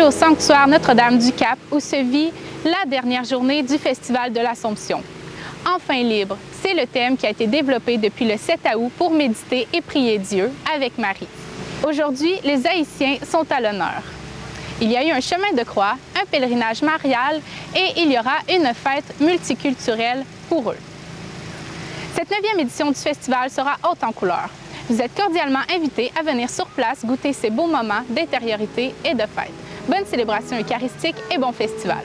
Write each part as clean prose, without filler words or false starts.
au sanctuaire Notre-Dame-du-Cap où se vit la dernière journée du Festival de l'Assomption. Enfin libre, c'est le thème qui a été développé depuis le 7 août pour méditer et prier Dieu avec Marie. Aujourd'hui, les Haïtiens sont à l'honneur. Il y a eu un chemin de croix, un pèlerinage marial et il y aura une fête multiculturelle pour eux. Cette 9e édition du festival sera haute en couleurs. Vous êtes cordialement invités à venir sur place goûter ces beaux moments d'intériorité et de fête. Bonne célébration eucharistique et bon festival!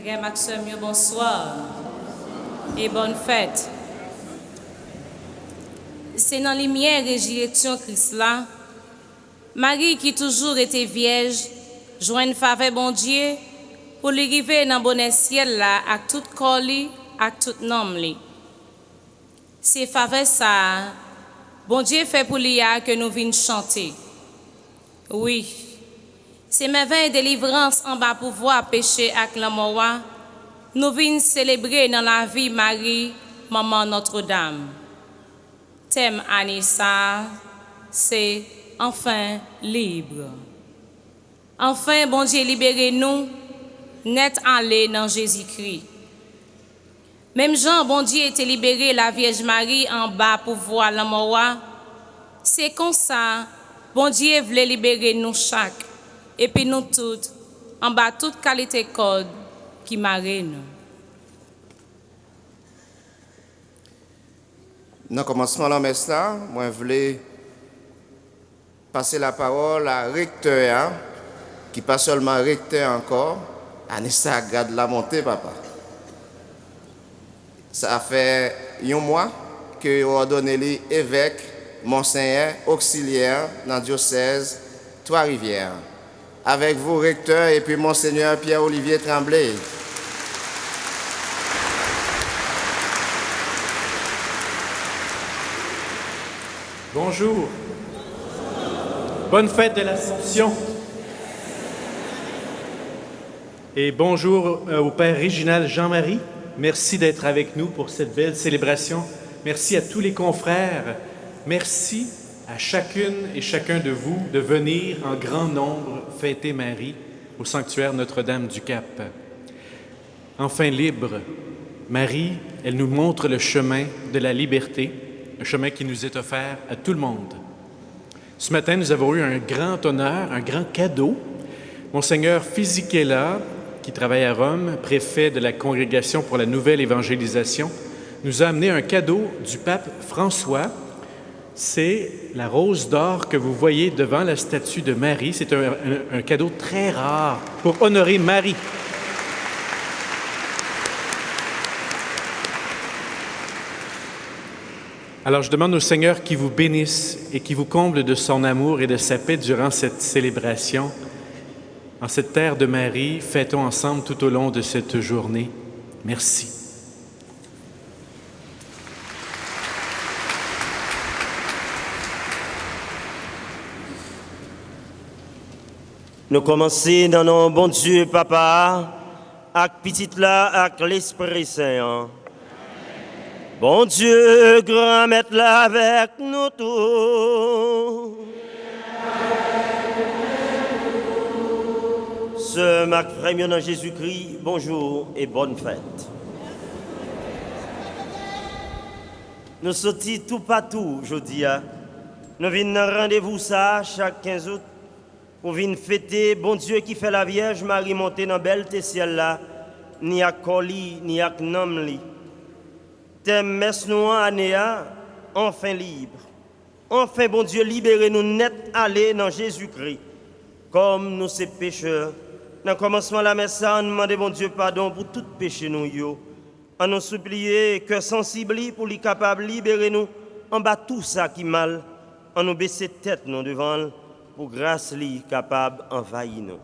Frère Maxime, bonsoir et bonne fête. C'est dans la lumière de résurrection Christ là, Marie qui toujours était vierge, joint une faveur bon Dieu pour lui arriver dans le bon ciel là, avec tout corps, avec tout nom. C'est faveur ça, bon Dieu fait pour lui que nous venons chanter. Oui, c'est merveille de délivrance en bas pour voir péché avec la mort. Nous venons célébrer dans la vie Marie, Maman Notre-Dame. Thème Anissa, c'est enfin libre. Enfin, bon Dieu, libérez-nous, net aller dans Jésus-Christ. Même Jean, bon Dieu, était libéré la Vierge Marie en bas pour voir la mort. C'est comme ça, bon Dieu voulait libérer nous chaque, et puis nous toutes, en bas toute qualité code qui marine. Dans le commencement de la messe, moi, je voulais passer la parole à recteur, qui pas seulement recteur encore, Anissa garde la montée, papa. Ça fait un mois que vous ordonnez l'évêque, monseigneur, auxiliaire dans le diocèse Trois-Rivières. Avec vous, recteur, et puis monseigneur Pierre-Olivier Tremblay. Bonjour. Bonne fête de l'Assomption. Et bonjour au Père Réginal Jean-Marie. Merci d'être avec nous pour cette belle célébration. Merci à tous les confrères. Merci à chacune et chacun de vous de venir en grand nombre fêter Marie au sanctuaire Notre-Dame du Cap. Enfin libre, Marie, elle nous montre le chemin de la liberté, un chemin qui nous est offert à tout le monde. Ce matin, nous avons eu un grand honneur, un grand cadeau. Monseigneur Fisichella, qui travaille à Rome, préfet de la Congrégation pour la Nouvelle Évangélisation, nous a amené un cadeau du pape François. C'est la rose d'or que vous voyez devant la statue de Marie. C'est un cadeau très rare pour honorer Marie. Alors, je demande au Seigneur qui vous bénisse et qui vous comble de son amour et de sa paix durant cette célébration. En cette terre de Marie, fêtons ensemble tout au long de cette journée. Merci. Nous commençons dans nos bon Dieu, Papa, avec petite là, avec l'Esprit Saint. Bon Dieu, grand maître là avec nous tous. Ce Marc Frémion dans Jésus-Christ, bonjour et bonne fête. Nous sortis tout partout aujourd'hui. Nous venons rendez-vous ça chaque 15 août pour venir fêter bon Dieu qui fait la Vierge Marie monter dans belle ciel là, ni à coli, ni à nomli. Thème messe nous anéa, enfin libre. Enfin bon Dieu libérez-nous net aller dans Jésus-Christ. Comme nous ces pécheurs, dans le commencement de la messe, on demande bon Dieu pardon pour tout péché nous yo. On nous supplie que sensible pour lui capable libérer nous en bas tout ça qui mal. On nous baisser tête nous devant pour grâce lui capable envahir nous.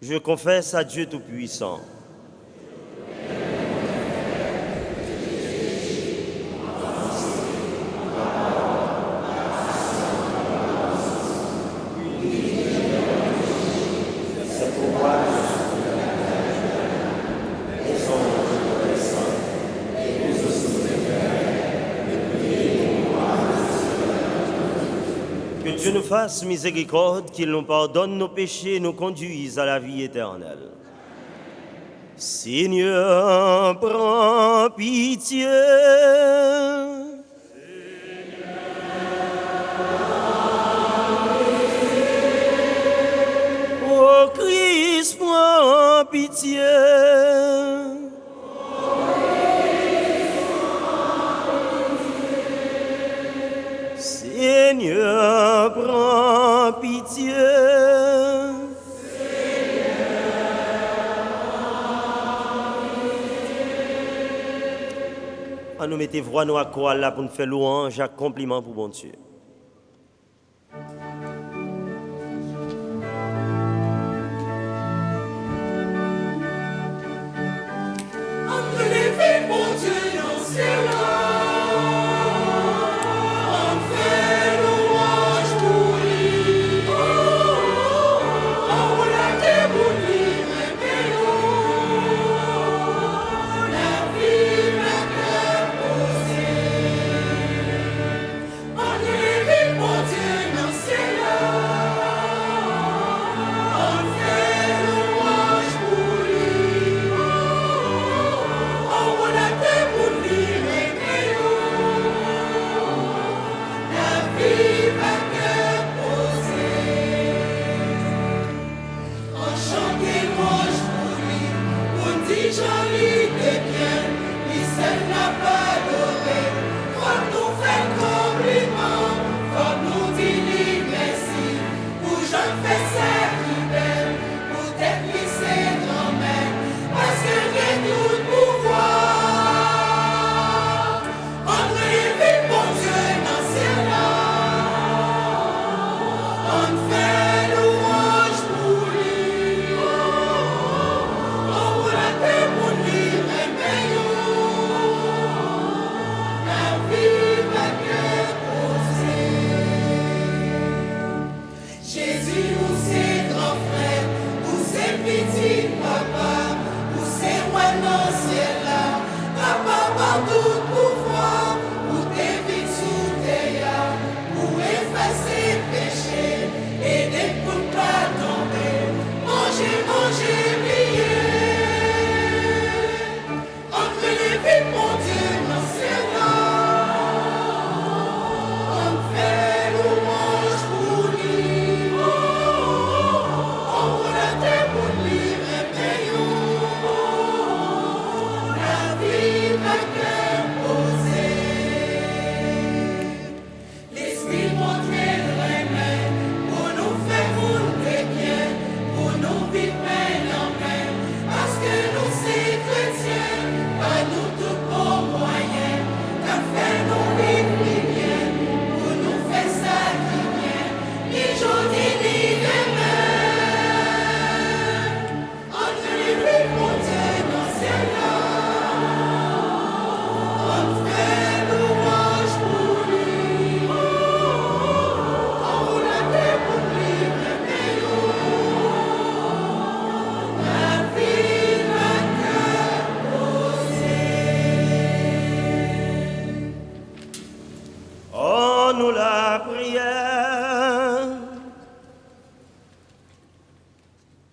Je confesse à Dieu Tout-Puissant. Que Dieu nous fasse miséricorde, qu'il nous pardonne nos péchés et nous conduise à la vie éternelle. Seigneur, prends pitié. Ô Christ, prends pitié. Seigneur, prends pitié. Seigneur, prends nous mettons voix nous à chorale là pour nous faire louange, à compliment pour bon Dieu.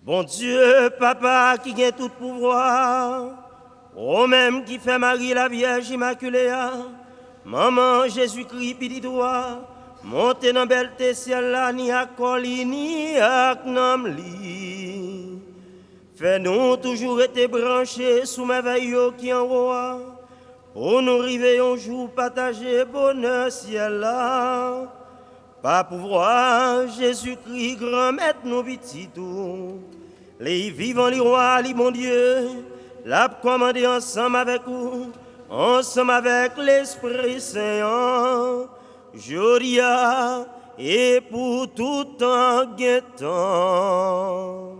Bon Dieu, Papa qui gagne tout pouvoir, au même qui fait Marie la Vierge Immaculée, Maman Jésus-Christ, petit toi, montez dans belle tes ciel là, ni à coli, ni à nam li. Fais-nous toujours être branchés sous merveille qui en roi, pour nous arriver un jour partager bonheur ciel là. Par pouvoir, Jésus-Christ, grand maître, nos petits tout. Les vivants, les rois, les bons dieux, l'a commandé ensemble avec vous, ensemble avec l'Esprit Saint, Jodia, et pour tout temps, guettant.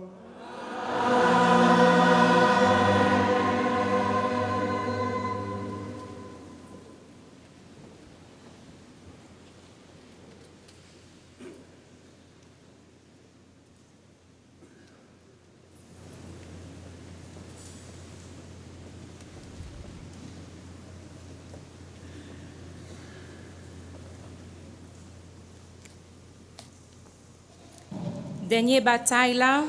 Dernière bataille là,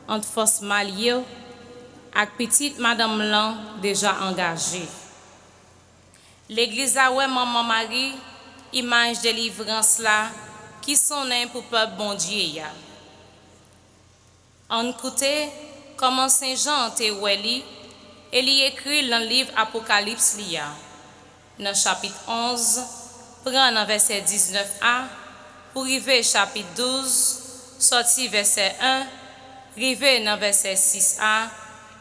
entre forces Malio et petite Madame Lan déjà engagée. L'église a ouais Maman Marie, image de délivrance là, qui sont nés pour peuple bon Dieu. On écoute comment Saint Jean te weli, et il écrit dans le livre Apocalypse lia. Dans chapitre 11, prend dans verset 19a, pour arriver chapitre 12, sorti verset 1, arrivé dans verset 6a,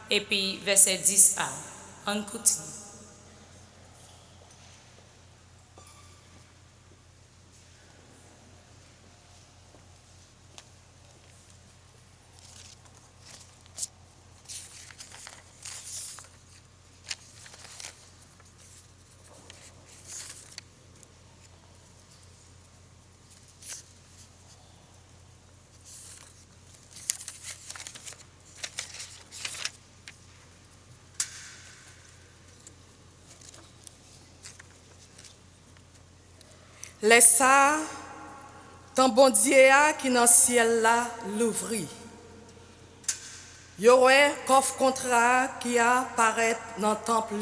et puis verset 10a. On continue. Laisse ça, ton bon Dieu qui dans le ciel là l'ouvrit. Il y aurait coffre contrat qui apparaît dans le temple.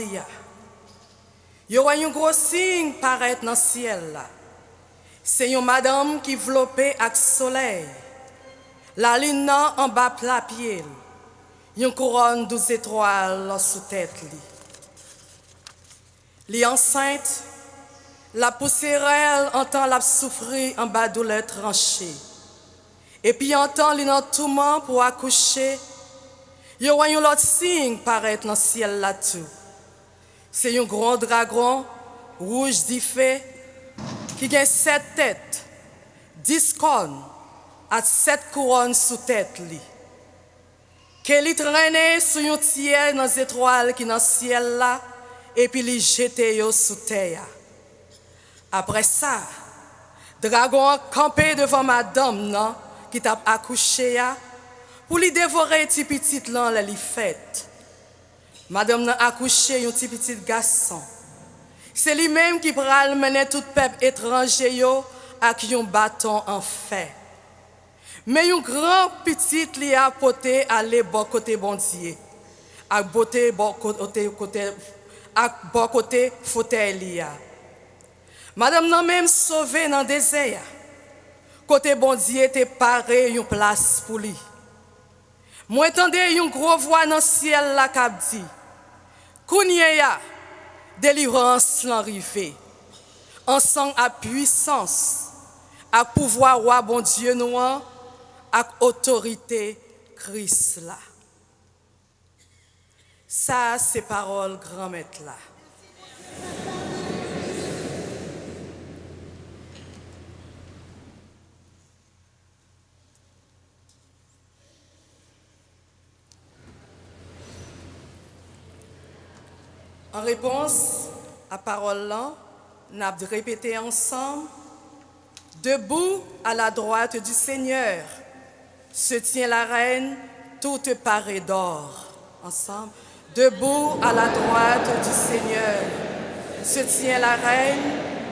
Il y aurait un gros signe paraître dans le ciel là. C'est une madame qui enveloppée avec soleil. La ligne en bas la pied. Une couronne 12 étoiles sous tête. Li enceinte, la poussière entend la souffrir en bas douleur tranchée. Et puis entend li dans tout moment pour accoucher. Il y a un autre signe paraître dans le ciel là-tout. C'est un grand dragon rouge d'effet qui a 7 têtes, 10 cornes, à 7 couronnes sous tête li. Qu'elle traîne sur un tiers dans les étoiles qui dans le ciel là, et puis li jette yo sous terre. Après ça, dragon a campé devant madame non, qui t'a accouché pour lui dévorer petit petit lan la li fête. Madame a accouché un petit petit garçon. C'est lui-même qui pral mener tout peuple étranger yo avec un bâton en fer. Mais un grand petit li a porté aller bon côté bon Dieu. À beauté bon côté fauteuil li. Madame n'a même sauvé dans le désert. Côté bon Dieu te paré une place pour lui. Moi entendais une grosse voix dans le ciel la cap dit Kounya délivrance l'arrivée. Ensemble à puissance, à pouvoir roi bon Dieu nous à autorité Christ là. Ça c'est parole grand maître là. En réponse à parole là, nous avons répété ensemble, debout à la droite du Seigneur, se tient la reine toute parée d'or. Ensemble, debout à la droite du Seigneur, se tient la reine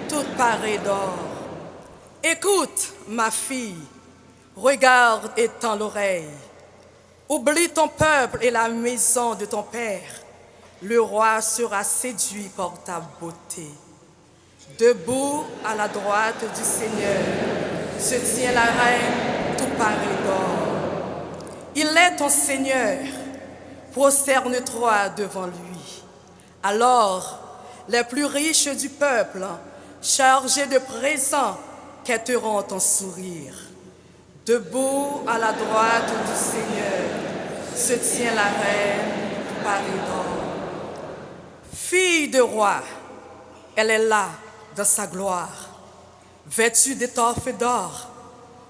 toute parée d'or. Écoute, ma fille, regarde et tends l'oreille. Oublie ton peuple et la maison de ton père. Le roi sera séduit par ta beauté. Debout à la droite du Seigneur, se tient la reine tout parée d'or. Il est ton Seigneur, prosterne-toi devant lui. Alors, les plus riches du peuple, chargés de présents, quêteront ton sourire. Debout à la droite du Seigneur, se tient la reine tout parée d'or. Fille de roi, elle est là dans sa gloire. Vêtue d'étoffe d'or,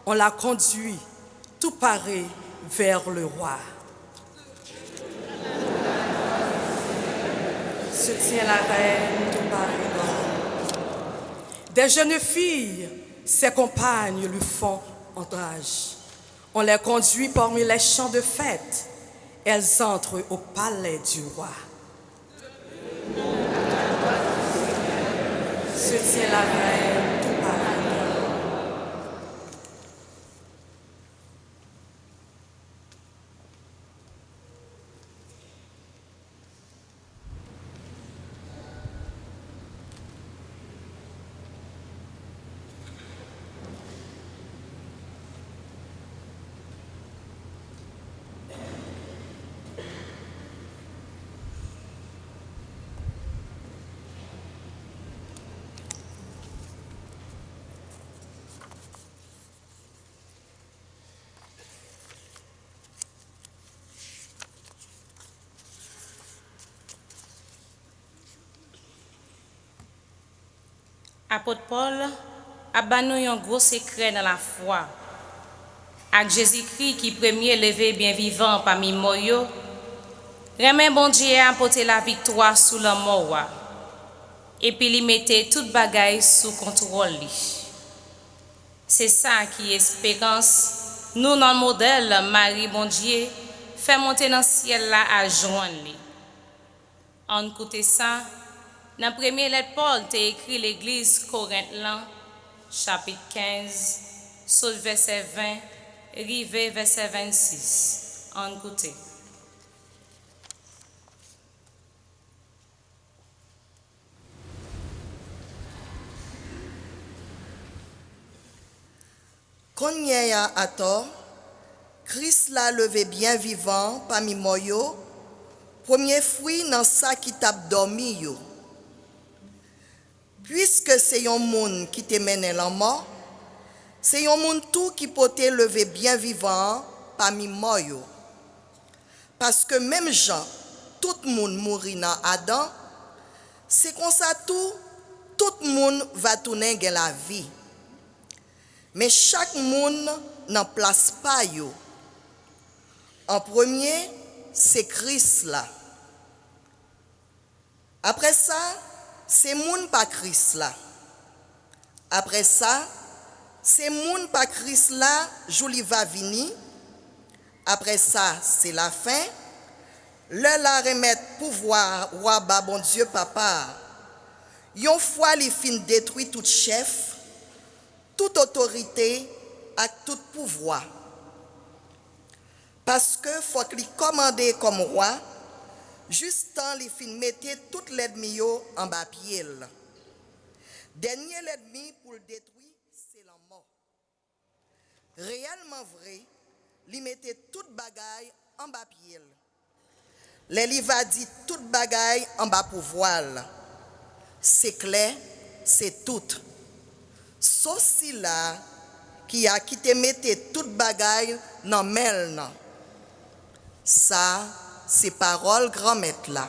on la conduit tout parée vers le roi. Se tient la reine tout parée d'or. Des jeunes filles, ses compagnes lui font entourage. On les conduit parmi les champs de fête. Elles entrent au palais du roi. Se tient la reine tout parée d'or. Apôtre Paul a banni un gros secret dans la foi. Avec Jésus-Christ qui premier levé bien vivant parmi moyo, remet bon Dieu a apporté la victoire sous la mort. Et puis il mettait toute bagaille sous contrôle. C'est ça qui est espérance. Nous dans le modèle Marie bon Dieu fait monter dans le ciel là à joindre. En écoutant ça, dans la première lettre Paul t'a écrit l'église Corinthe là, chapitre 15, saut verset 20, rivé verset 26. En côté. Konye ya ato, Christ l'a levé bien vivant parmi moyo, premier fruit dans ça qui tape dormi yo. Puisque c'est un monde qui te mène la mort, c'est un monde tout qui peut te lever bien vivant parmi moyo. Parce que même Jean, tout le monde mourit dans Adam, c'est comme ça tout le monde va tourner dans la vie. Mais chaque monde n'en place pas yo. En premier, c'est Christ là. Après ça, c'est moun pas Christ là. Après ça, c'est moun pas Christ là, joli va venir. Après ça, c'est la fin. Le la remettre pouvoir roi ba bon Dieu papa. Yon fois les fin détruit tout chef, toute autorité et tout pouvoir. Parce que faut qu'il commande comme roi, juste temps les fin mettait toute l'ennemi en bas pied. Dernier l'ennemi pour le détruire, c'est la mort. Réellement vrai, il mettait toute bagaille en bas pied. Les va dit toute bagaille en bas pouvoir. C'est clair, c'est tout. Ceci là qui a quitté mettre toute bagaille dans mel nan. Ça, c'est parole grand-maître là.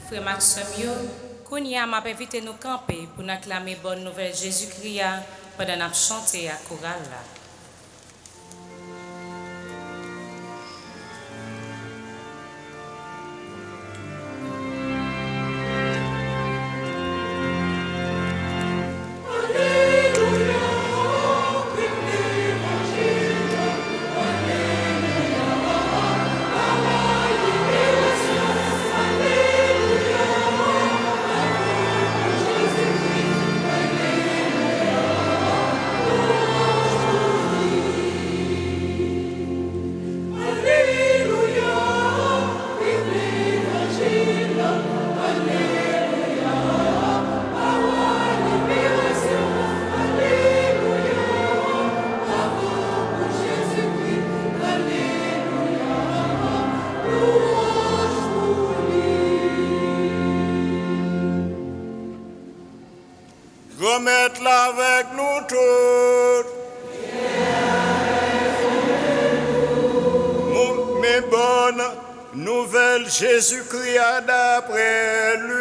Frère Maxime, Kounia m'a invité nous camper pour nous acclamer bonne nouvelle Jésus-Christ pendant nous chanter à chorale là. Remettre-la avec nous tous. Mes bonnes nouvelles, Jésus-Christ a d'après lui.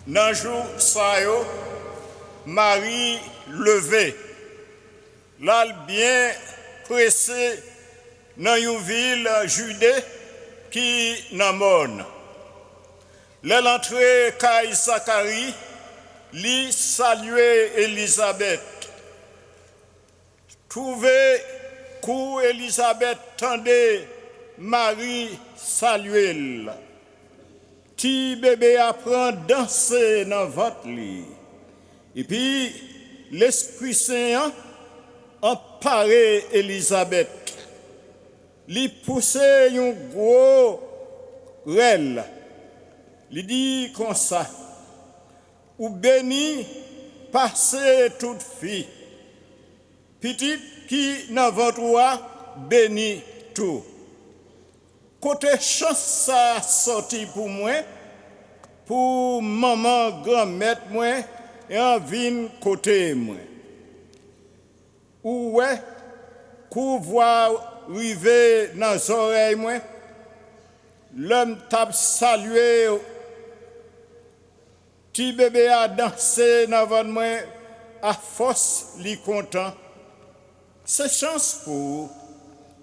Dans le jour ça yo, Marie levée, là bien pressé dans une ville Judée qui n'a mon. L'entrée Caille Zacharie, lui saluer Élisabeth. Trouver où Élisabeth tendait Marie saluer. Ti bébé apprend danser dans votre lit. Et puis, l'Esprit Saint emparé Élisabeth. Li poussé un gros rel. Il dit comme ça, ou béni passez toute fille, petite qui dans votre roi béni tout. Côté chance ça sorti pour moi, pour maman, grand-mère moi, et en vin côté moi. Ou ouais, qu'on voit arriver dans les oreilles moi, l'homme t'a salué, petit bébé a dansé dans votre moi, à force li content. C'est chance pour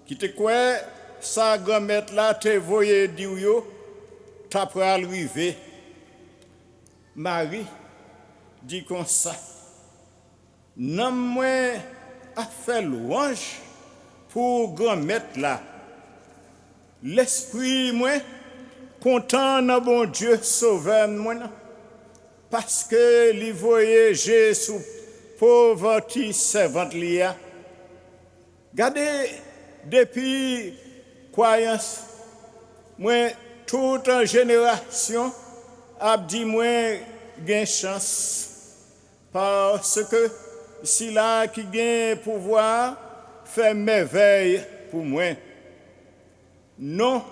qui te quoi sa grand-mère là te voyé dire yo t'a pral arriver. Marie dit comme ça. Non moi a fait louange pour grand-mère là. L'esprit moi content dans bon Dieu sauveur moi parce que li voyait Jésus pauvre petit servante lia. Gardez depuis croyance moi toute génération a dit moi gain chance parce que si là qui gain pouvoir faire merveille pour moi non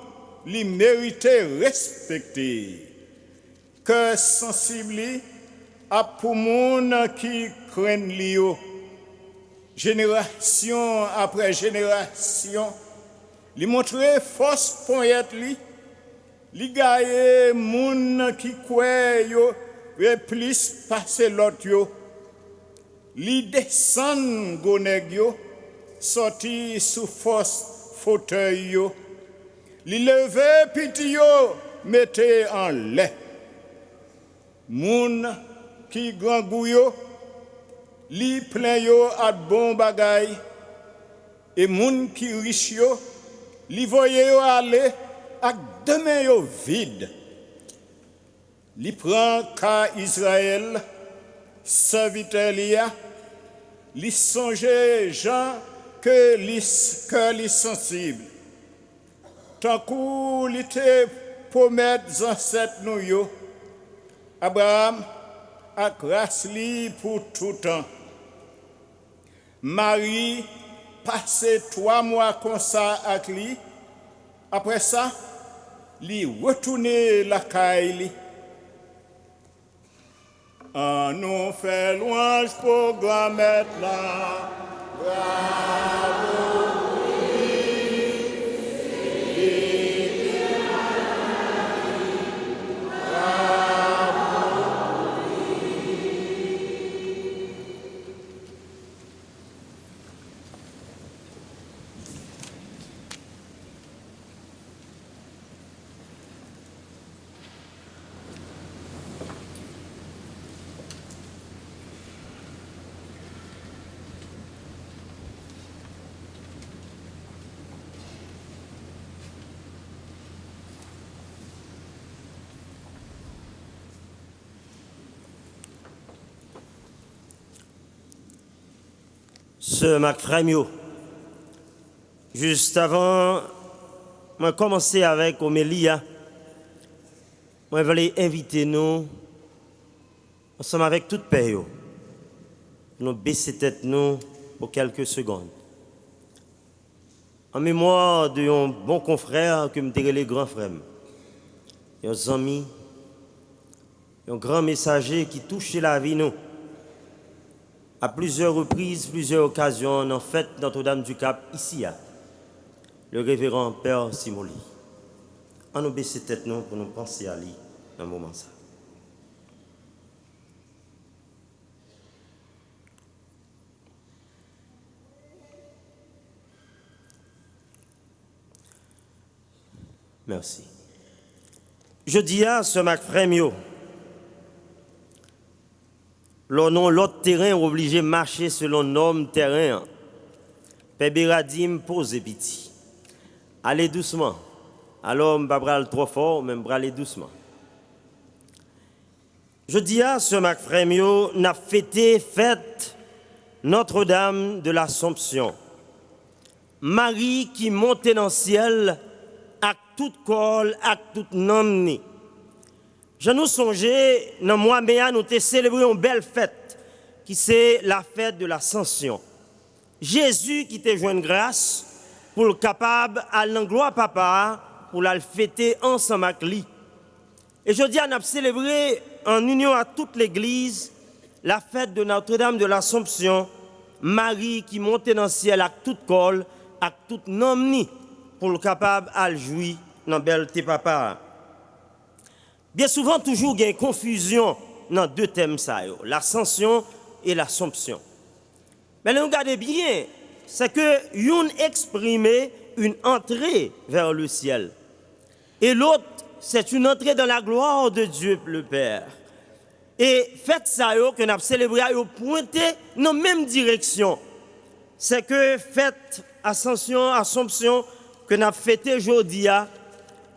li mérité respecter que sensible à pour monde qui craignent lio génération après génération li montrer force poète li gagne moun qui croit yo et plus passer l'autre yo li descend goneg yo sorti sous force fauteuil yo li lever petit yo mettez en lait moun qui grand gouyo li plein yo à bon bagay et moun qui riche yo li voye yo aller ak demain yo vide li prend ka Israël serviteur li songe Jean que li sensible tant kou li te promettre ancêtre nou yo Abraham a grâce li pour tout temps. Marie passé 3 mois comme ça avec lui. Après ça, li retourné la caille. On nous fait louange pour grand-mère là. Bravo. Sœur Macframio, juste avant de commencer avec Omélia, je voulais inviter nous, ensemble avec toute paix, nous baisser tête nous pour quelques secondes. En mémoire d'un bon confrère que me dirait les grands frères, un ami, un grand messager qui touchait la vie nous. À plusieurs reprises, plusieurs occasions, en fait Notre-Dame du Cap, ici, le révérend Père Simoli. On nous baisse tête nous pour nous penser à lui dans un moment ça. Merci. Je dis à ce Macframio, l'autre terrain obligé de marcher selon norme terrain. Pébéradim pose petit. Allez doucement. Alors, je ne vais pas aller trop fort, mais je vais aller doucement. Je dis à ce Macframio, n'a fêté fête Notre-Dame de l'Assomption. Marie qui montait dans le ciel, avec toute col, avec toute nomne. Je nous songeais, dans le mois de mai, nous avons célébré une belle fête, qui c'est la fête de l'Ascension. Jésus qui t'a joué une grâce pour le capable à l'angloire papa, pour la fêter ensemble avec lui. Et je dis, on a célébré en union à toute l'église la fête de Notre-Dame de l'Assomption, Marie qui montait dans le ciel avec toute col, avec toute nomni, pour le capable à le jouir dans belle tes papa. Bien souvent, toujours, il y a une confusion dans deux thèmes, l'ascension et l'assomption. Mais nous regardez bien, c'est que l'une exprimait une entrée vers le ciel. Et l'autre, c'est une entrée dans la gloire de Dieu le Père. Et faites ça, que nous avons célébré, pointé dans la même direction. C'est que fête ascension, assomption, que nous avons fêté aujourd'hui,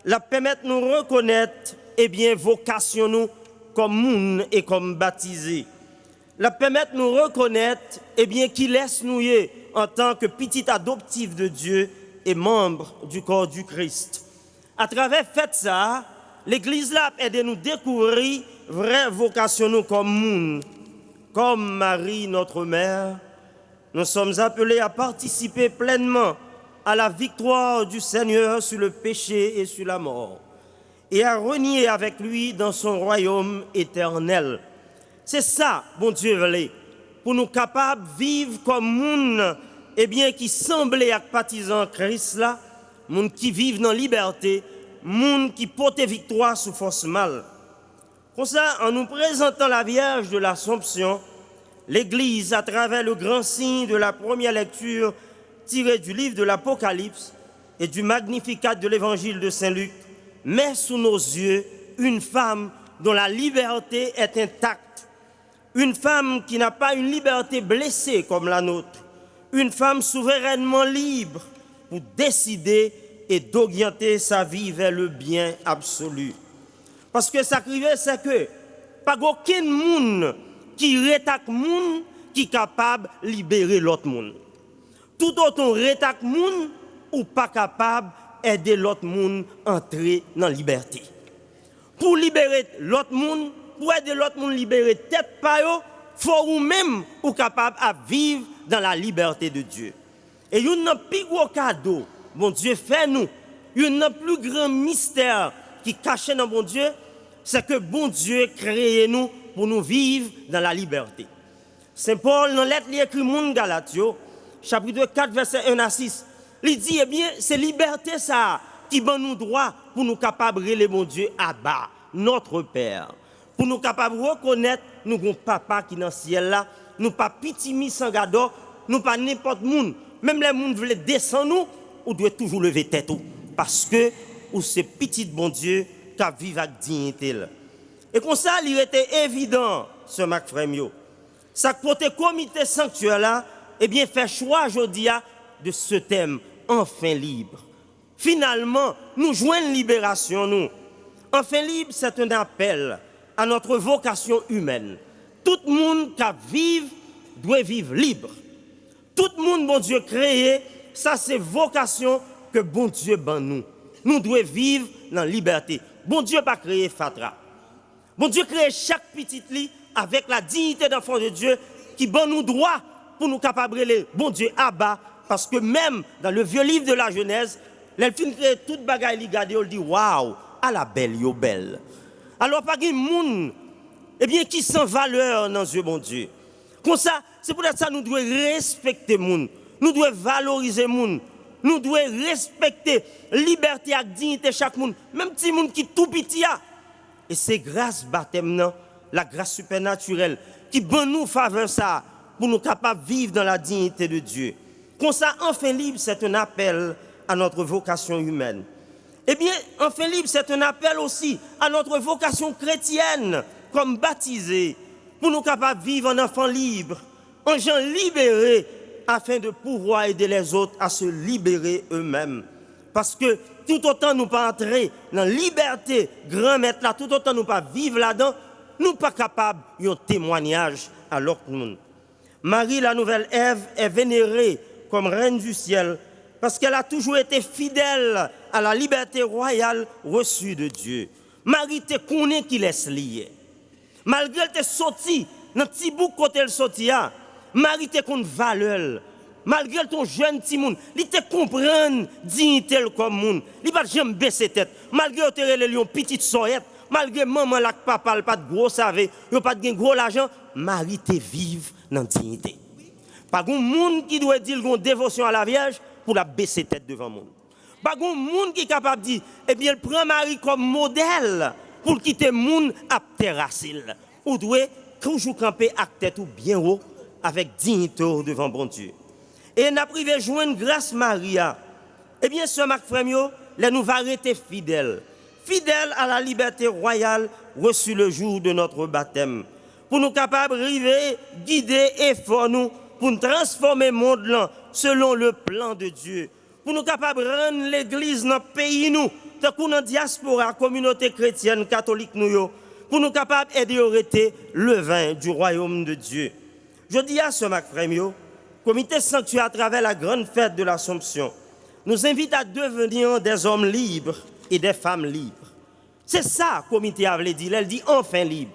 la permettre de nous reconnaître vocation nous comme moun et comme baptisés. La permettre de nous reconnaître qui laisse nous en tant que petit adoptif de Dieu et membre du corps du Christ. À travers fait ça, l'Église là aide nous découvrir vraie vocation nous comme moun, comme Marie notre mère. Nous sommes appelés à participer pleinement à la victoire du Seigneur sur le péché et sur la mort, et à renier avec lui dans son royaume éternel. C'est ça, bon Dieu, pour nous capables de vivre comme moun, qui semblent à partisans Christ là, moun qui vivent dans la liberté, moun qui portent victoire sous force mal. Comme ça, en nous présentant la Vierge de l'Assomption, l'Église, à travers le grand signe de la première lecture tirée du livre de l'Apocalypse et du Magnificat de l'Évangile de Saint-Luc, met sous nos yeux une femme dont la liberté est intacte, une femme qui n'a pas une liberté blessée comme la nôtre, une femme souverainement libre pour décider et d'orienter sa vie vers le bien absolu. Parce que ça criait, c'est que pas aucun monde qui rétaque monde qui est capable de libérer l'autre monde. Tout autant rétaque monde ou pas capable aider l'autre monde à entrer dans la liberté. Pour libérer l'autre monde, pour aider l'autre monde à libérer tête par eux, faut ou même ou capable à vivre dans la liberté de Dieu. Et il y a un plus gros cadeau, bon Dieu fait nous. Il y a un plus grand mystère qui cache dans bon Dieu, c'est que bon Dieu crée nous pour nous vivre dans la liberté. Saint Paul, dans la lettre, il écrit Moun Galatio, chapitre 4, verset 1 à 6. Il dit, c'est liberté ça qui donne nous droit pour nous capables de les bon Dieu à bas, notre Père. Pour nous capables de reconnaître nous avons papa qui est dans le ciel là, nous pas pitimi sans gado, nous pas n'importe monde. Même les gens veulent descendre nous, on doit toujours lever tête parce que ou c'est petit bon Dieu qui vit avec dignité. Et comme ça, il était évident, ce Mac Frémio. Ça côté comité sanctuaire là, fait choix aujourd'hui de ce thème, enfin libre. Finalement, nous joignons libération, nous. Enfin libre, c'est un appel à notre vocation humaine. Tout le monde qui vit doit vivre libre. Tout le monde, bon Dieu, créé, ça c'est vocation que bon Dieu ban nous. Nous devons vivre dans la liberté. Bon Dieu pas créé fatra. Bon Dieu crée chaque petite lit avec la dignité d'enfant de Dieu qui ban nous droit pour nous capables de bon Dieu à bas. Parce que même dans le vieux livre de la Genèse, l'elfine crée toute bagaille li gade, on dit waouh, à la belle yo belle. Alors pas de monde qui sans valeur dans Dieu bon Dieu. Comme ça, c'est pour ça que nous devons respecter monde, nous devons valoriser monde, nous devons respecter liberté et dignité chaque monde, même petit monde qui tout petit a. Et c'est grâce baptême la grâce supernaturelle qui donne nous faveur ça pour nous capables de vivre dans la dignité de Dieu. Comme ça, enfin libre, c'est un appel à notre vocation humaine. Enfin libre, c'est un appel aussi à notre vocation chrétienne, comme baptisés, pour nous capables de vivre en enfants libres, en gens libérés, afin de pouvoir aider les autres à se libérer eux-mêmes. Parce que tout autant nous pas entrer dans la liberté, grand maître là, tout autant nous pas vivre là-dedans, nous pas capables d'un témoignage à l'autre monde. Marie, la nouvelle Ève, est vénérée comme reine du ciel parce qu'elle a toujours été fidèle à la liberté royale reçue de Dieu. Marie te connaît qui laisse lié. Malgré te sorti, dans petit bout côté le sorti, Marie te connaît valeur. Malgré ton jeune petit monde, il te comprend dignité comme monde. Il pas jamais baisser tête. Malgré te relé lion petite soyette, malgré maman là papa pas de gros savé, yo pas de gros l'argent, Marie te vive dans dignité. Pas gon monde qui doit dire gon dévotion à la Vierge pour la baisser tête devant monde. Pas gon monde qui capable dire eh bien elle prend Marie comme modèle pour quitter monde à terrasser. Ou doit toujours camper avec tête ou bien haut avec dignité devant bon Dieu. Et n'a privé joindre grâce Maria. Eh bien, ce Marc Frémio, les nous va rester fidèles. Fidèles à la liberté royale reçue le jour de notre baptême. Pour nous capables de river, guider et faire nous, pour nous transformer le monde là, selon le plan de Dieu. Pour nous capables de rendre l'église dans le pays nous, tant qu'on dans la diaspora, communauté chrétienne, catholique nous, pour nous capables d'aider à arrêter le vin du royaume de Dieu. Je dis à ce Marc Frémio, Comité sanctuaire à travers la grande fête de l'Assomption nous invite à devenir des hommes libres et des femmes libres. C'est ça le comité a dit, elle dit enfin libre.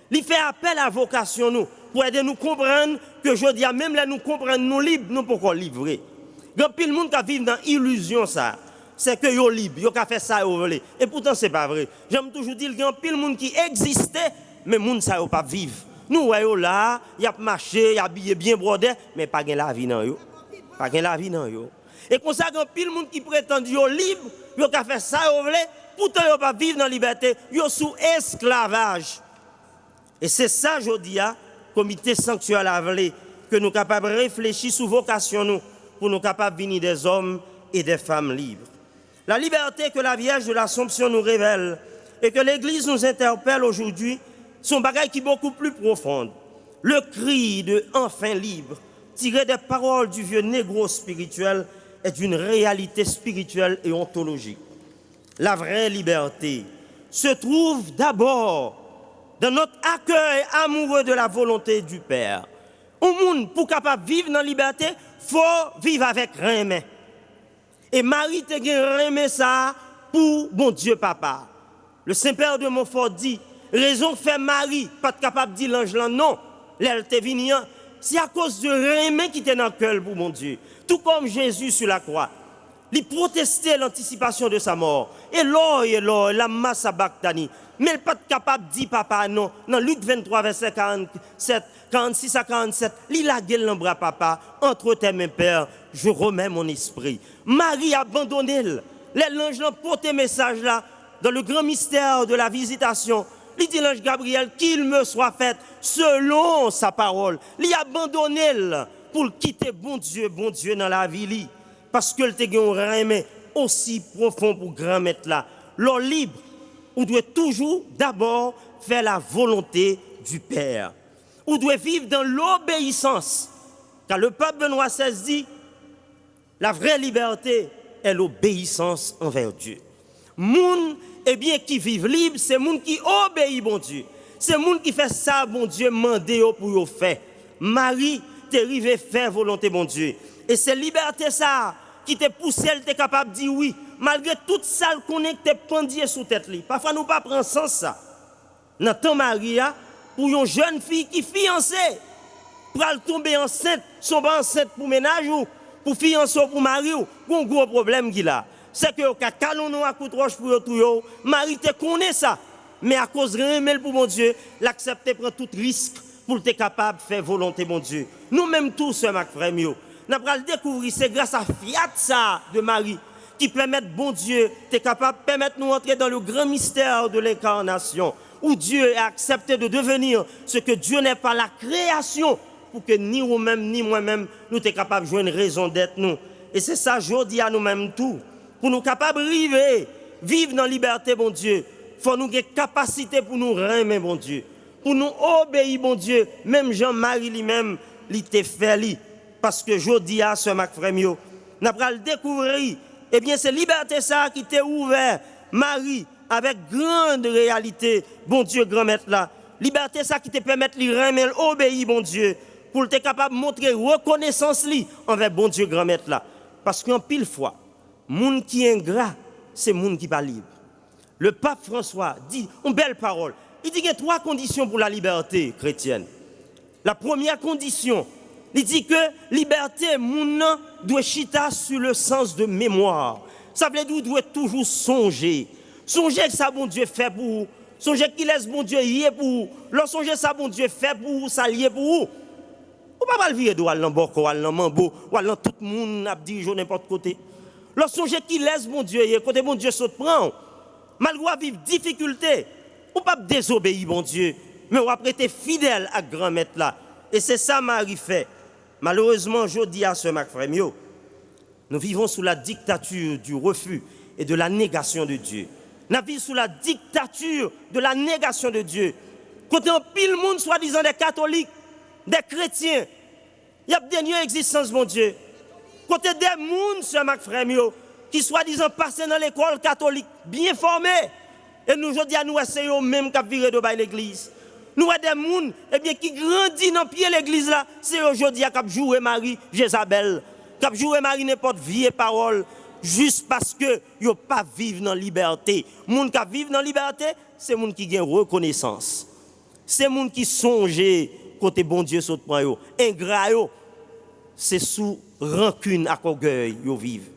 Il fait appel à la vocation nous pour aider nous comprendre que je dis même là nous comprendre nous libres, nous pourquoi livrer. Il y a pile de monde qui vit dans l'illusion ça. C'est que yo libre, yo ka fait ça yo veulent. Et pourtant c'est pas vrai. J'aime toujours dire qu'il y a pile de monde qui existait mais monde ça yo pas vivre. Nous voyons là, il y a marché, il y a habillé bien brodé, mais pas la vie dans yo. Pas la vie dans yo. Et comme ça, il y a pile de monde qui prétend yo libre, yo ka fait ça yo veulent, pourtant yo pas vivre dans la liberté, yo sous esclavage. Et c'est ça je dis comité sanctuaire la veille que nous capables de réfléchir sur vocation nous pour nous capables de venir des hommes et des femmes libres. La liberté que la Vierge de l'Assomption nous révèle et que l'Église nous interpelle aujourd'hui, son bagage qui est beaucoup plus profonde. Le cri de « enfin libre » tiré des paroles du vieux négro spirituel est une réalité spirituelle et ontologique. La vraie liberté se trouve d'abord dans notre accueil amoureux de la volonté du Père. Au monde, pour capable vivre dans la liberté, il faut vivre avec rien. Et Marie te remet ça pour bon Dieu papa. Le Saint-Père de Montfort dit, raison fait Marie, pas capable de dire l'ange là, non, l'elle te venu, c'est à cause de rien qui était dans le cœur pour mon Dieu. Tout comme Jésus sur la croix. Il protestait l'anticipation de sa mort. Et l'or, la masse à Bactani. Mais il n'est pas capable de dire papa, non. Dans Luc 23, verset 47, 46 à 47, il a gueule l'embras papa. Entre tes mains, Père, je remets mon esprit. Marie a abandonné. L'ange l'a porté message là, dans le grand mystère de la visitation. Il dit l'ange Gabriel qu'il me soit fait selon sa parole. Il a abandonné pour quitter bon Dieu dans la vie. Parce que le te un aussi profond pour grand mettre là. L'or libre, on doit toujours d'abord faire la volonté du Père. On doit vivre dans l'obéissance. Car le pape Benoît XVI dit, la vraie liberté est l'obéissance envers Dieu. Moun, eh bien, qui vivent libre, c'est moun qui obéit bon Dieu. C'est moun qui fait ça, bon Dieu, mandé pour yo faire. Marie, t'es arrivé faire volonté bon Dieu. Et c'est liberté ça qui te pousse, elle t'es capable de dire oui, malgré toute ça qu'on est pendier sous tête li. Parfois nous pas prendre sens ça. Dans temps Maria pour une jeune fille qui fiancée pour elle tomber enceinte, sont pas enceinte pour ménage ou pour fiancer pour mari ou un gros problème qu'il a. C'est que ka calon à coup de roche pour tout yo, Marie te connaît ça. Mais à cause de rien pour mon Dieu, l'accepter prend tout risque pour être capable de faire volonté mon Dieu. Nous-mêmes tous, ce Marc Frémio, nous allons découvrir, c'est grâce à Fiat ça de Marie qui permet, bon Dieu, t'es capable de permettre nous entrer dans le grand mystère de l'incarnation, où Dieu a accepté de devenir ce que Dieu n'est pas la création, pour que ni vous-même, ni moi-même, nous sommes capables de jouer une raison d'être nous. Et c'est ça, je dis à nous-mêmes tout, pour nous capables de vivre dans la liberté, bon Dieu, il faut nous avoir capacité pour nous remettre, bon Dieu, pour nous obéir, bon Dieu, même Jean-Marie lui-même, il t'a fait lui. Parce que je dis à ce Marc Frémio, nous allons le découvrir. Eh bien, c'est liberté ça qui t'est ouvert, Marie, avec grande réalité, bon Dieu, grand maître là. Liberté ça qui te permet de remettre, obéir, bon Dieu, pour être capable de montrer reconnaissance li envers bon Dieu, grand maître là. Parce qu'en pile fois, monde qui est ingrat, c'est monde qui pas libre. le pape François dit une belle parole. Il dit qu'il y a 3 conditions pour la liberté chrétienne. La première condition, il dit que liberté, moun doit chita sur le sens de mémoire. Ça veut dire doit toujours songer. Songer que ça bon Dieu fait pour vous. Songer qu'il laisse bon Dieu y est pour vous. Lorsque songer ça bon Dieu fait pour vous, ça y est pour vous. Ou pas mal virer de aller boko, ou aller mambo, ou aller tout le monde a dit n'importe côté. Lorsque songer qu'il laisse bon Dieu y est, côté bon Dieu saute prend. Malgré vivre difficulté, ou pas désobéir bon Dieu, mais on a prêté fidèle à grand maître là. Et c'est ça Marie fait. Malheureusement, je dis à ce Mac Frémio, nous vivons sous la dictature du refus et de la négation de Dieu. Nous vivons sous la dictature de la négation de Dieu. Quand un pile monde, soi-disant des catholiques, des chrétiens, il y a dernière existence, mon Dieu. Quand des gens, ce Mac Frémio, qui soi-disant passent dans l'école catholique, bien formés, et nous, je dis à nous, essayons même qu'à virer de l'église. Nous avons des gens qui grandissent dans le pied de l'église là, c'est aujourd'hui qui jouent Marie Jézabel, qui jouent Marie n'importe vieille parole, juste parce que ils ne pas vivre dans la liberté. Les gens qui vivent dans la liberté, c'est les gens qui ont reconnaissance. C'est les gens qui songent côté bon Dieu saute prend yo. Ingrat yo, c'est sous rancune et orgueil ils vivent.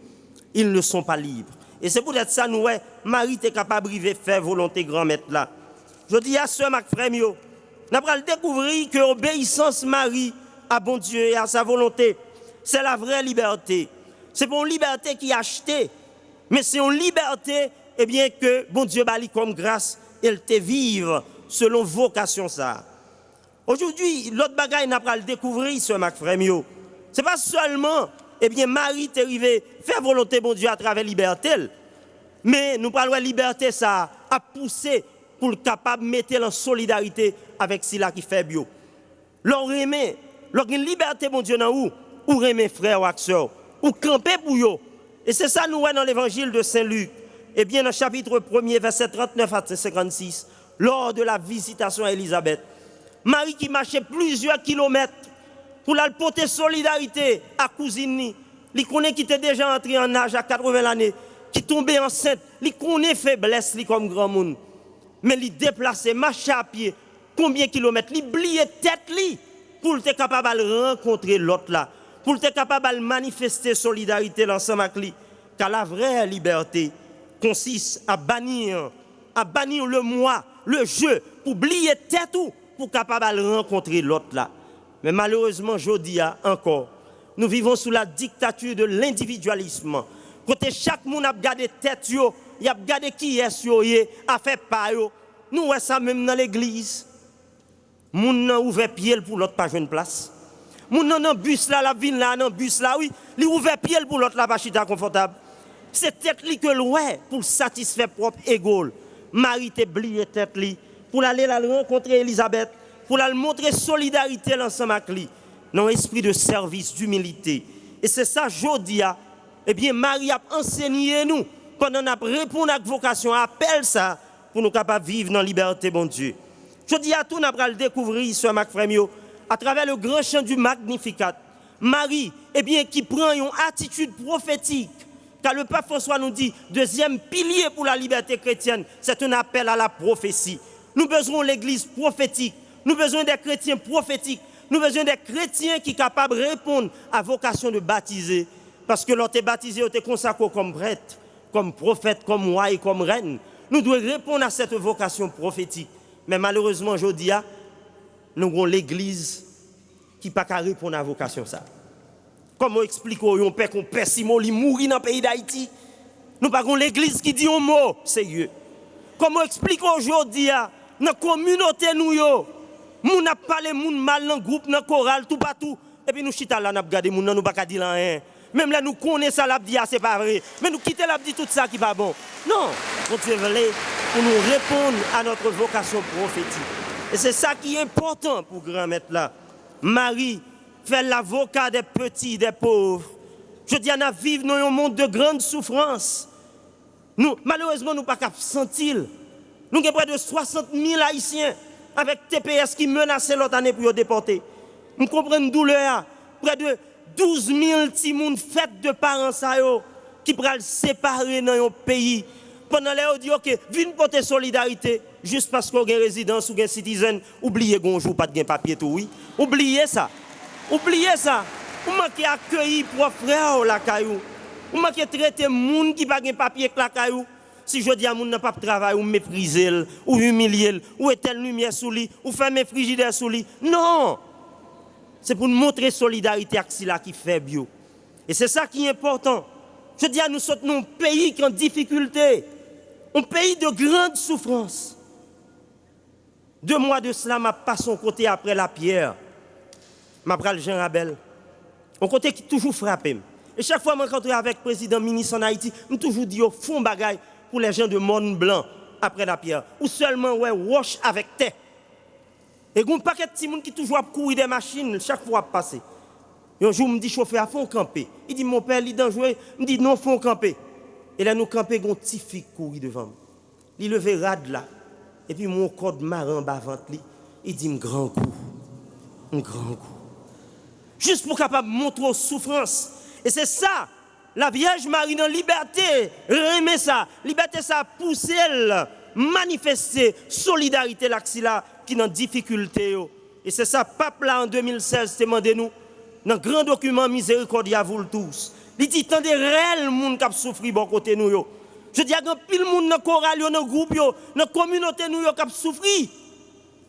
Ils ne sont pas libres. Et c'est peut-être ça nous Marie est capable de faire volonté grand maître là. Je dis à ce Mac Frémio, nous allons découvrir que l'obéissance Marie à bon Dieu et à sa volonté, c'est la vraie liberté. C'est pas une liberté qui est achetée, mais c'est une liberté que bon Dieu bali comme grâce, elle te vive selon vocation ça. Aujourd'hui, l'autre bagaille nous allons découvrir ce Mac Frémio. C'est pas seulement Marie t'est arrivée faire volonté bon Dieu à travers liberté, mais nous parlons de liberté ça a poussé pour être capable de mettre en solidarité avec ceux qui fait bio. Leur aimer, leur liberté, mon Dieu, ou aimer frère ou sœur, ou camper pour eux. Et c'est ça nous voyons dans l'évangile de Saint-Luc. Eh bien, dans le chapitre 1er, verset 39 à 56, lors de la visitation à Élisabeth, Marie qui marchait plusieurs kilomètres pour la porter solidarité à cousine, qui connaît qui était déjà entré en âge à 80 années, qui tombait enceinte, qui connaît faiblesse comme grand monde. Mais il déplacer, marcher à pied, combien de kilomètres, il oublier tête li pour être capable de rencontrer l'autre là, pour être capable de manifester solidarité ensemble avec lui. Car la vraie liberté consiste à bannir le moi, le jeu, pour oublier tête ou pour être capable de rencontrer l'autre là. Mais malheureusement, je dis encore, nous vivons sous la dictature de l'individualisme. Côté chaque monde a gardé tête yo, il a gardé qui est yo, a fait pas yo. Nous voyons ça même dans l'église. Moun nan ouvert pied pour l'autre pas joindre place. Moun nan dans bus là, la ville là, dans bus là, oui, li ouvert pied pour l'autre là pas chita confortable. C'est tête li que loin pour satisfaire propre ego. Marie te blié tête li pour aller la rencontrer Élisabeth, pour la montrer solidarité l'ensemble avec lui, dans esprit de service, d'humilité. Et c'est ça jodi a Marie a enseigné nous pendant nous répondre à la vocation, appelle ça pour nous capables de vivre dans la liberté, bon Dieu. Je dis à tout, nous allons le découvrir sur Mac Frémio à travers le grand chant du Magnificat. Marie, qui prend une attitude prophétique, car le pape François nous dit, deuxième pilier pour la liberté chrétienne, c'est un appel à la prophétie. Nous avons besoin de l'église prophétique, nous avons besoin des chrétiens prophétiques, nous avons besoin des chrétiens qui sont capables de répondre à la vocation de baptiser. Parce que l'on t'est baptisé, on t'est consacré comme prêtre, comme prophète, comme roi et comme reine. Nous devons répondre à cette vocation prophétique. Mais malheureusement, aujourd'hui, nous avons l'église qui n'a pas qu'à répondre à la vocation. Comment expliquer un père qu'on perd si mot, il mourit dans le pays d'Haïti? Nous n'avons pas l'église qui dit un mot sérieux. Comment expliquer aujourd'hui, dans la communauté, nous n'a pas parlé mal dans le groupe, dans le choral, tout partout. Et puis nous chita là, nous avons regardé, nous n'avons pas dit rien. Même là, nous connaissons ça, l'abdi, c'est pas vrai. Mais nous quittons l'abdi, tout ça qui va bon. Non, on Dieu voulait pour nous répondre à notre vocation prophétique. Et c'est ça qui est important pour grand maître là. Marie fait l'avocat des petits, des pauvres. Je dis, on vivre dans un monde de grande souffrance. Nous, malheureusement, nous ne pouvons pas sentir. Nous avons près de 60 000 Haïtiens avec TPS qui menacent l'autre année pour les déporter. Nous comprenons une douleur. Près de 12 000 petits monde fêtes de parents qui pourraient séparer dans un pays pendant les dit OK, viens porter solidarité juste parce qu'on a une résidence ou un citizen, oubliez qu'on joue pas de papier tout oui. Oubliez ça. Oubliez ça. Ou manquez accueillir pour frère la caillou. Ou manquez traiter moun qui pas de papier la caillou. Si je dis à moun n'a pas de travail ou mépriser ou humilier ou éteindre lumière sous lui ou fermer frigidaire sous lui. Non. C'est pour nous montrer solidarité avec cela qui fait bio. Et c'est ça qui est important. Je dis à nous sommes un pays qui est en difficulté. Un pays de grande souffrance. 2 mois de cela, m'a pas son côté après la pierre. M'a pris Jean Rabel. Un côté qui toujours frappé. Et chaque fois que je rencontre avec le président ministre en Haïti, je toujours dit au fond bagaille pour les gens de monde blanc après la pierre. Ou seulement ouais wash avec terre. Et il y a un paquet de petits gens qui toujours courir des machines chaque fois passer. Et un jour, je me dis, chauffeur, il faut camper. Il dit, mon père, il est dangereux. Je me dis, non, il faut camper. Et là, nous camper, il y a un petit fille courir devant moi. Il levé rad là. Et puis, mon code marin bavant lui. Il dit, un grand coup. Un grand coup. Juste pour capable montrer aux souffrances. Et c'est ça, la Vierge Marie dans liberté, remet ça. Liberté, ça pousse elle, manifester solidarité là, qui est dans difficulté. Et c'est ça, pape là en 2016, demandez nous. Dans le grand document miséricorde à vous tous. Il dit tant de réels monde qui souffert bon côté nous yo. Je dis à grand pile monde dans chorale dans groupe yo, dans communauté nous yo qui souffrir.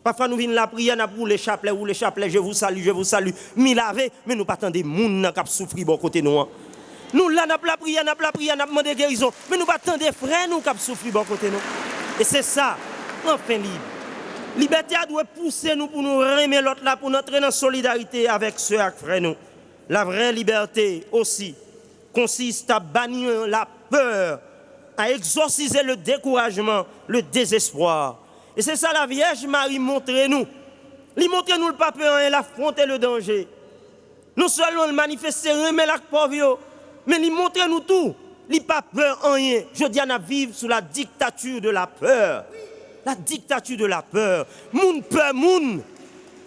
Parfois nous venons la prière n'a pour les chapelets ou les chapelets je vous salue. Mi laver mais nous pas attendre monde qui souffrir bon côté nous. Nous là n'a la prière n'a demandé guérison mais nous pas attendre frères nous qui souffrir bon côté nous. Et c'est ça enfin libre. Liberté doit pousser nous pour nous remettre l'autre là, pour nous entrer dans la solidarité avec ceux qui frère nous. La vraie liberté aussi consiste à bannir la peur, à exorciser le découragement, le désespoir. Et c'est ça la Vierge Marie montre nous. Elle montre nous le pas peur et l'affronter le danger. Non seulement le manifester, remettre la pauvre, mais elle montre nous tout. Elle pas peur en rien. Je dis à vivre sous la dictature de la peur. La dictature de la peur. Moun peur moun.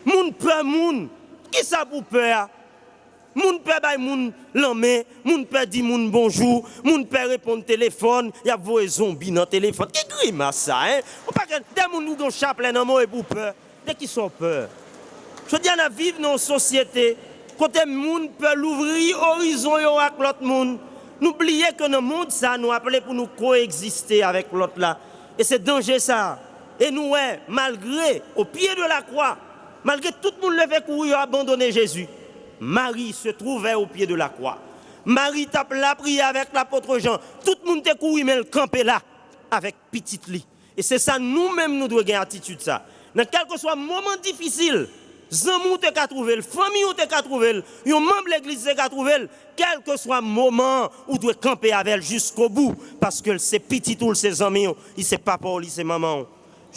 Moun peur moun. Qui ça pour peur? Moun peur bay moun l'emmène. Moun peur dit moun bonjour. Moun peur répond téléphone. Y a vos zombies dans téléphone. Qui grimace ça hein? On pas que des moun nous don chapelet dans moi pour peur. Des qui sont peur. Je dis à vivre dans une société côté moun peut l'ouvrir horizon yo avec l'autre moun. N'oubliez que dans le monde ça nous appelé pour nous coexister avec l'autre là. Et c'est danger ça. Et nous, malgré, au pied de la croix, malgré tout le monde levé courir abandonner Jésus, Marie se trouvait au pied de la croix. Marie tape la prière avec l'apôtre Jean. Tout le monde te courir, mais elle campait là, avec petite lit. Et c'est ça, nous-mêmes, nous devons avoir attitude ça. Dans quel que soit le moment difficile, Zamou te ka trouvé, famille te ka trouvé, un membre de l'église te ka trouvé, quel que soit le moment où tu dois camper avec elle jusqu'au bout, parce que c'est petit tout ses amis, il sait papa, il sait maman.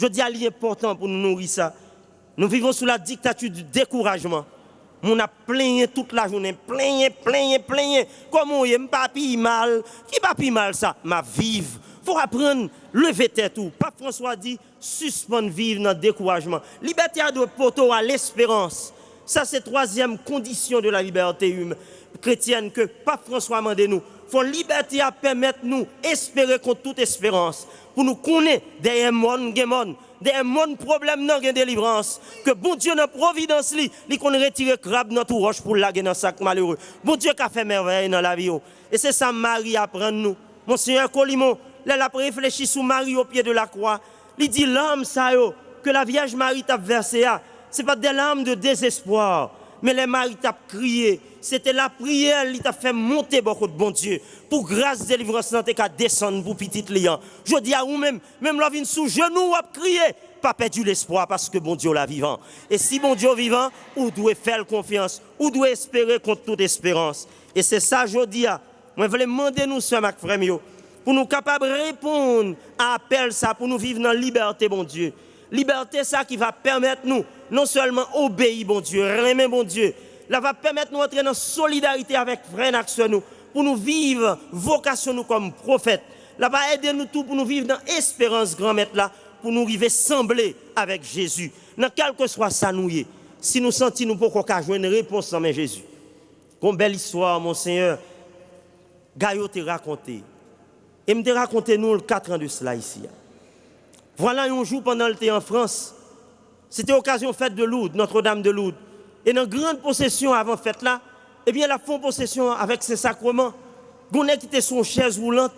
Je dis à l'important pour nous nourrir ça. Nous vivons sous la dictature du découragement. On a plaigné toute la journée, plaigné. Comment il pas pi mal, qui pas pi mal ça, ma vive. Faut apprendre lever tête tout. Pape François dit suspendre vivre dans le découragement. Liberté doit porter à l'espérance. Ça c'est troisième condition de la liberté humaine chrétienne que Pape François m'a dit nous. Faut liberté à permettre nous espérer contre toute espérance. Pour nous connaître des mondes problèmes dans la délivrance. Que bon Dieu dans providence li qu'on retire crabe dans tout roche pour laguer dans sac malheureux. Bon Dieu qui a fait merveille dans la vie. Et c'est ça Marie apprend nous. Monseigneur Colimon, là a réfléchi sous Marie au pied de la croix. Il dit l'âme ça que la Vierge Marie t'a versé c'est pas des larmes de désespoir, mais les Marie t'a crié. C'était la prière qui t'a fait monter beaucoup de bon Dieu. Pour grâce délivrance, t'es qu'à descendre pour petit liant. Je dis à vous-même, même la vie sous genou, à crier, pas perdu l'espoir parce que bon Dieu l'a vivant. Et si bon Dieu vivant, vous devez faire confiance, vous devez espérer contre toute espérance. Et c'est ça, je dis à, moi, je voulais demander nous, sœurs, ma frère, pour nous capables de répondre à l'appel ça, pour nous vivre dans la liberté, bon Dieu. Liberté, ça qui va permettre nous, non seulement obéir, bon Dieu, aimer, bon Dieu, là va permettre nous d'entrer dans la solidarité avec frères et nous, pour nous vivre vocation nous comme prophètes. Là va aider nous tout pour nous vivre dans l'espérance, grand maître là, pour nous arriver sembler avec Jésus. Dans quel que soit ça nous y est, si nous sentons nous pour qu'on jouer une réponse en Jésus. Comme belle histoire, mon Seigneur, Gaillot t'a raconté. Et me raconté nous le 4 ans de cela ici. Voilà un jour pendant le temps en France. C'était occasion fête de Lourdes, Notre-Dame de Lourdes. Et dans grande possession avant fête là, eh bien la font possession avec ces sacrements. Gonne qui était son chaise roulante,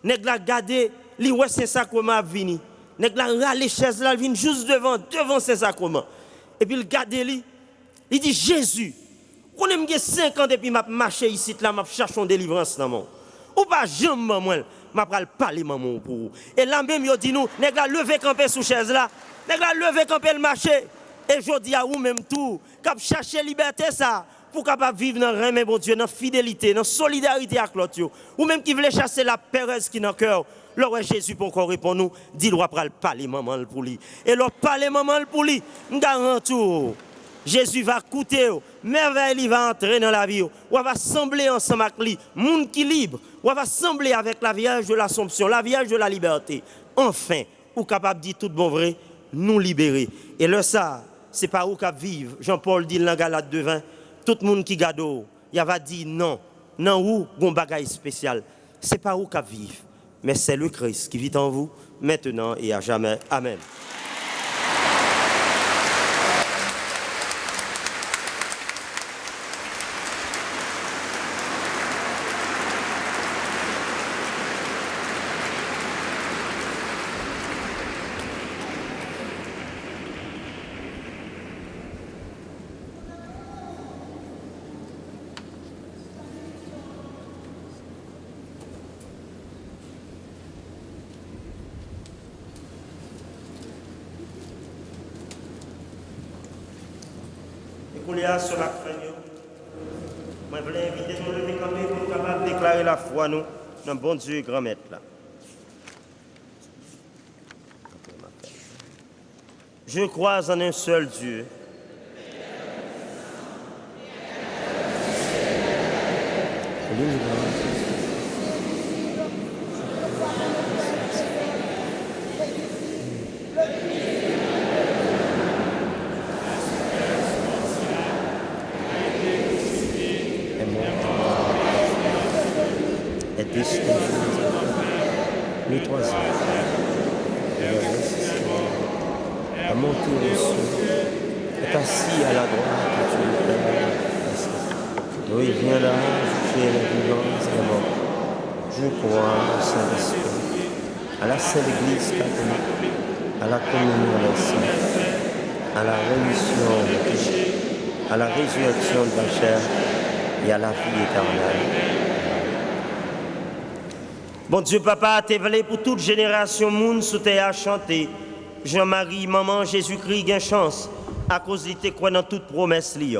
nèg la gardé, li ouais ces sacrements vini. Nèg la râler chaise là vient juste devant ces sacrements. Et puis il garde li, il dit Jésus, on aime 5 ans depuis m'a marché ici là, m'a cherché une délivrance dans mon. Ou pas jamais moi, m'a pral parler maman pour vous. Et là même yo dit nous, nèg la lever camper sous chaise là, nèg la lever camper le marché. Et je dis à vous même tout, cap chercher liberté ça pour capable vivre dans le bon Dieu, dans fidélité, dans solidarité avec l'autre. Ou même qui voulait chasser la péresse qui dans le cœur. Là Jésus pour encore répondre nous, dit doit parler maman pour lui. Et leur parler maman pour lui, me garantis Jésus va coûter, merveille il va entrer dans la vie. On va assembler ensemble avec lui, monde qui libre. On va assembler avec la Vierge de l'Assomption, la Vierge de la liberté. Enfin, ou capable de dire tout bon vrai, nous libérer. Et là ça, c'est pas où qu'à vivre. Jean-Paul dit dans Galate 2:20, tout le monde qui garde, il va dire non, non où gon bagaille spécial. C'est pas où qu'à vivre, mais c'est le Christ qui vit en vous maintenant et à jamais. Amen. Sur la fin, je voulais inviter nous lever camper pour capable déclarer la foi nous dans bon Dieu grand maître là. Je crois en un seul Dieu. Le troisième, a monté au ciel, est assis à la droite du Père, d'où il viendra juger la vivance et la mort. Je crois au Saint-Esprit, à la Sainte Église catholique, à la communion des saints, à la rémission des péchés, à la résurrection de la chair et à la vie éternelle. Bon Dieu, papa, t'es venu pour toute génération monde sous terre à chanter. Jean-Marie, maman, Jésus-Christ, gain chance, à cause de tes croix dans toute promesse liée.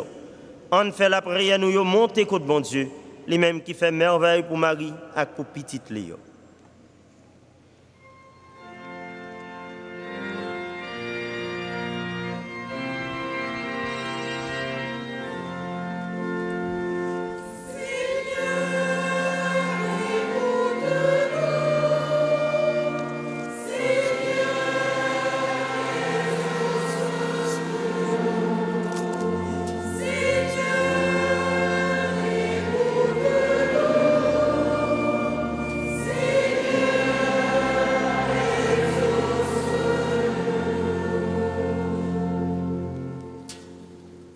On fait la prière, nous monter contre bon Dieu, les mêmes qui fait merveille pour Marie et pour petite Léo.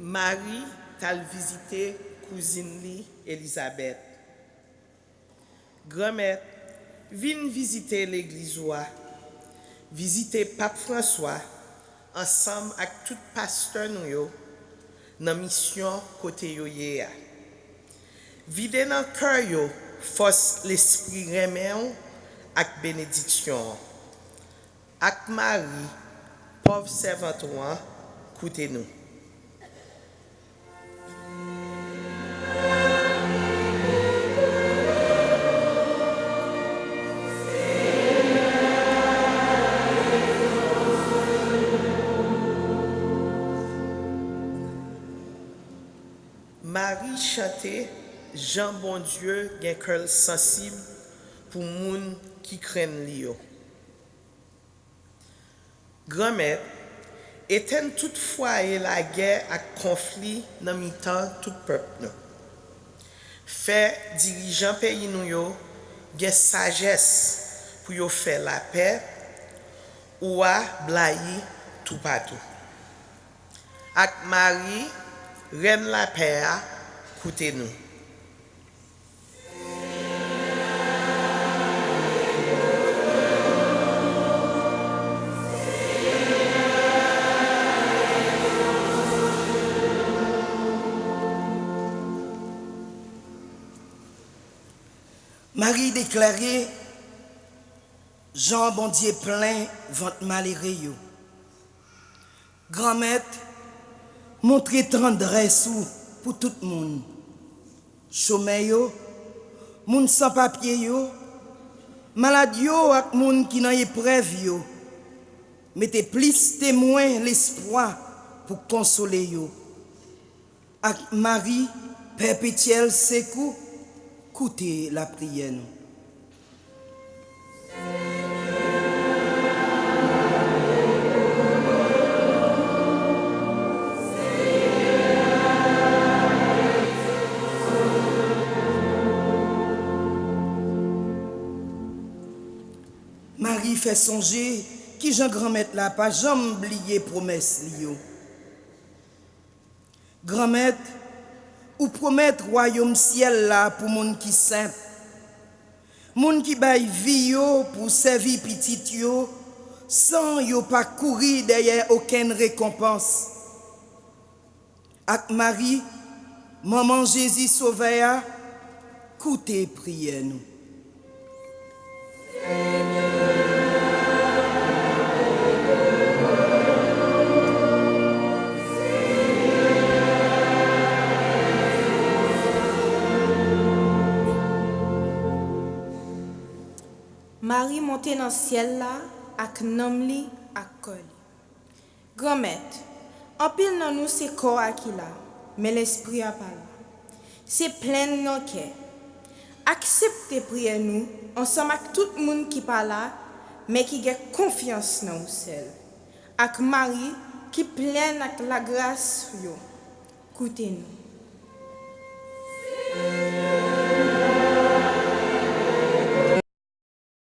Marie t'a visité cousine li Elisabeth. Grand-mère, viens visiter l'église ouah. Visiter Pape François ensemble avec tout pasteur nous yo dans mission côté yo yé. Vide dans cœur yo force l'esprit remet avec bénédiction. Avec Marie, pauvre servante ouah, écoutez-nous. Marie chantait Jean bon Dieu gen cœur sensible pour moun qui craignent lio. Grand-mère éteint toutefois et la guerre à conflit dans mi-temps tout peuple. Fait dirigeant pays nou yo gen sagesse pour yo faire la paix ou à blayi tout partout. Ak Marie, reine la paix, écoutez-nous. Marie déclarait, Jean bon Dieu plein ventre malheureux yo. Grand-mère, montrez tendresse pour tout le monde. Chômeur yo, moun sans papier yo, malade yo ak moun qui nan épreuve yo. Mettez plus témoin l'espoir pour consoler yo. Ak Marie perpétuelle secours, écoutez la prière. Marie fait songer qui Jean grand-mère là pas jamais oublié promesse li. Grand-mère ou promettre royaume ciel là pour moun qui simple. Moun qui bay vie yo pour servir petit yo sans yo pas courir derrière aucune récompense. Ak Marie, maman Jésus sauveur, écoutez prière nous. Marie monte dans le ciel là, avec nom li, ak kol. Grand-mère, en pile dans nous c'est corps qui là, mais l'esprit a pas là. C'est plein de cœur. Acceptez prier nous, ensemble avec tout le monde qui pas là, mais qui a confiance dans nous seul. Avec Marie qui pleine avec la grâce yo. Écoutez-nous.